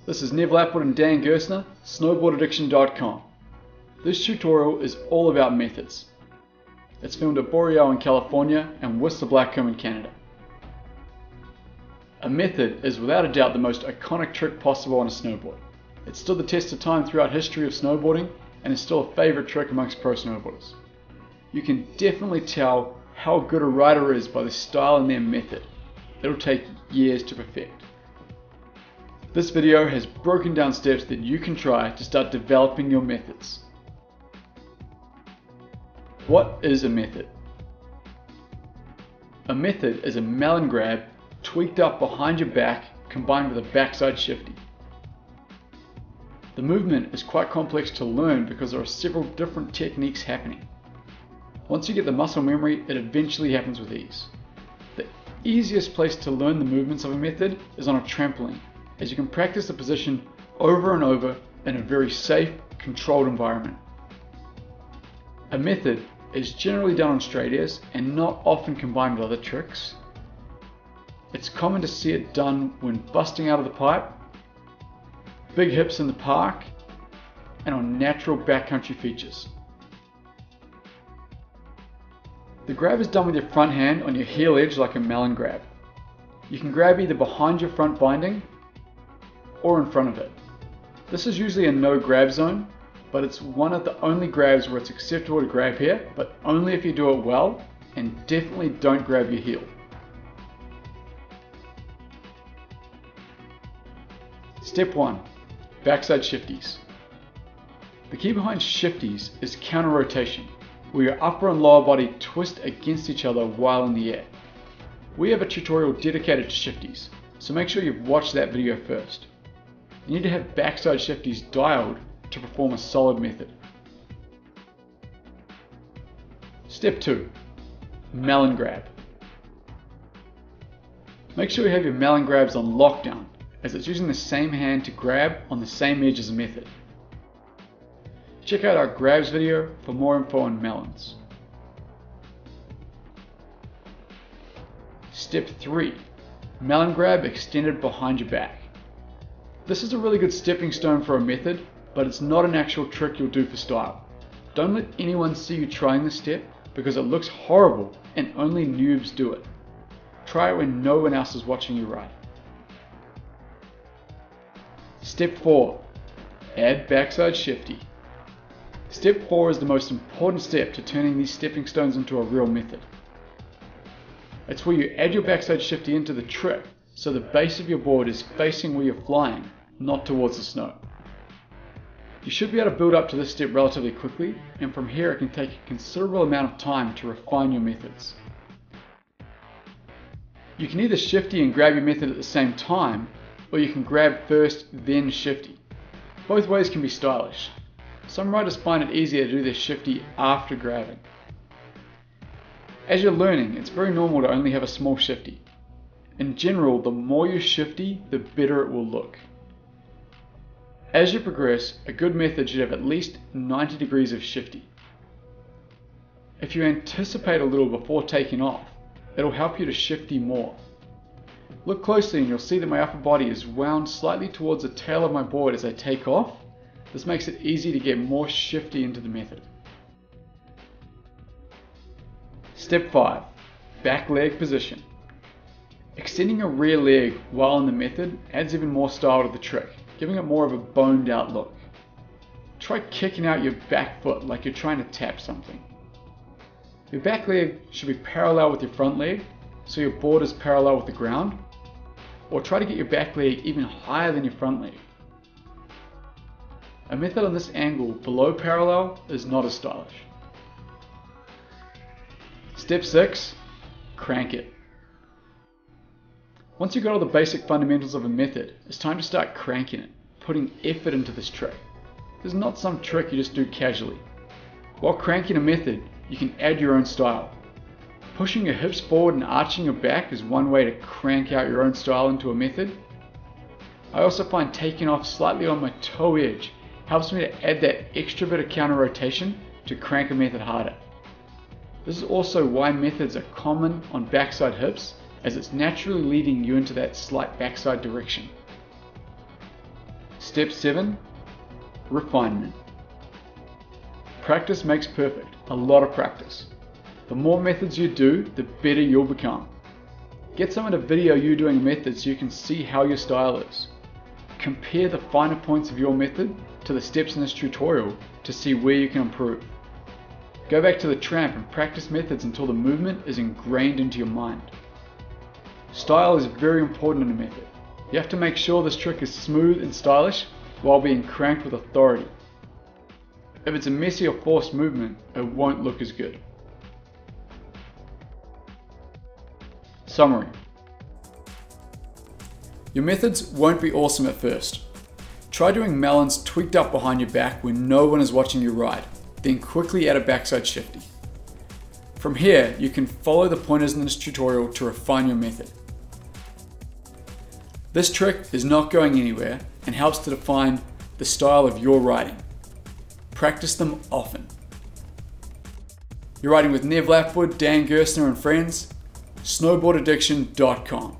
This is Neville Applewood and Dan Gerstner, snowboardaddiction.com. This tutorial is all about methods. It's filmed at Boreal in California and Whistler Blackcomb in Canada. A method is without a doubt the most iconic trick possible on a snowboard. It stood the test of time throughout history of snowboarding and is still a favourite trick amongst pro snowboarders. You can definitely tell how good a rider is by the style and their method. It'll take years to perfect. This video has broken down steps that you can try to start developing your methods. What is a method? A method is a melon grab tweaked up behind your back combined with a backside shifty. The movement is quite complex to learn because there are several different techniques happening. Once you get the muscle memory, it eventually happens with ease. The easiest place to learn the movements of a method is on a trampoline, as you can practice the position over and over in a very safe, controlled environment. A method is generally done on straight airs and not often combined with other tricks. It's common to see it done when busting out of the pipe, big hips in the park, and on natural backcountry features. The grab is done with your front hand on your heel edge like a melon grab. You can grab either behind your front binding or in front of it. This is usually a no grab zone, but it's one of the only grabs where it's acceptable to grab here, but only if you do it well, and definitely don't grab your heel. Step 1. Backside shifties. The key behind shifties is counter rotation, where your upper and lower body twist against each other while in the air. We have a tutorial dedicated to shifties, so make sure you've watched that video first. You need to have backside shifties dialed to perform a solid method. Step 2. Melon grab. Make sure you have your melon grabs on lockdown, as it's using the same hand to grab on the same edge as a method. Check out our grabs video for more info on melons. Step 3. Melon grab extended behind your back. This is a really good stepping stone for a method, but it's not an actual trick you'll do for style. Don't let anyone see you trying this step because it looks horrible and only noobs do it. Try it when no one else is watching you ride. Step 4. Add backside shifty. Step 4 is the most important step to turning these stepping stones into a real method. It's where you add your backside shifty into the trick so the base of your board is facing where you're flying, not towards the snow. You should be able to build up to this step relatively quickly, and from here it can take a considerable amount of time to refine your methods. You can either shifty and grab your method at the same time, or you can grab first then shifty. Both ways can be stylish. Some riders find it easier to do their shifty after grabbing. As you're learning, it's very normal to only have a small shifty. In general, the more you shifty, the better it will look. As you progress, a good method should have at least 90 degrees of shifty. If you anticipate a little before taking off, it'll help you to shifty more. Look closely and you'll see that my upper body is wound slightly towards the tail of my board as I take off. This makes it easy to get more shifty into the method. Step 5. Back leg position. Extending your rear leg while in the method adds even more style to the trick, giving it more of a boned out look. Try kicking out your back foot like you're trying to tap something. Your back leg should be parallel with your front leg, so your board is parallel with the ground, or try to get your back leg even higher than your front leg. A method on this angle below parallel is not as stylish. Step 6. Crank it. Once you've got all the basic fundamentals of a method, it's time to start cranking it, putting effort into this trick. This is not some trick you just do casually. While cranking a method, you can add your own style. Pushing your hips forward and arching your back is one way to crank out your own style into a method. I also find taking off slightly on my toe edge helps me to add that extra bit of counter rotation to crank a method harder. This is also why methods are common on backside hips, as it's naturally leading you into that slight backside direction. Step 7. Refinement. Practice makes perfect. A lot of practice. The more methods you do, the better you'll become. Get someone to video you doing a method so you can see how your style is. Compare the finer points of your method to the steps in this tutorial to see where you can improve. Go back to the tramp and practice methods until the movement is ingrained into your mind. Style is very important in a method. You have to make sure this trick is smooth and stylish while being cranked with authority. If it's a messy or forced movement, it won't look as good. Summary. Your methods won't be awesome at first. Try doing melons tweaked up behind your back when no one is watching you ride, then quickly add a backside shifty. From here, you can follow the pointers in this tutorial to refine your method. This trick is not going anywhere and helps to define the style of your riding. Practice them often. You're riding with Nev Lapwood, Dan Gerstner and friends, snowboardaddiction.com.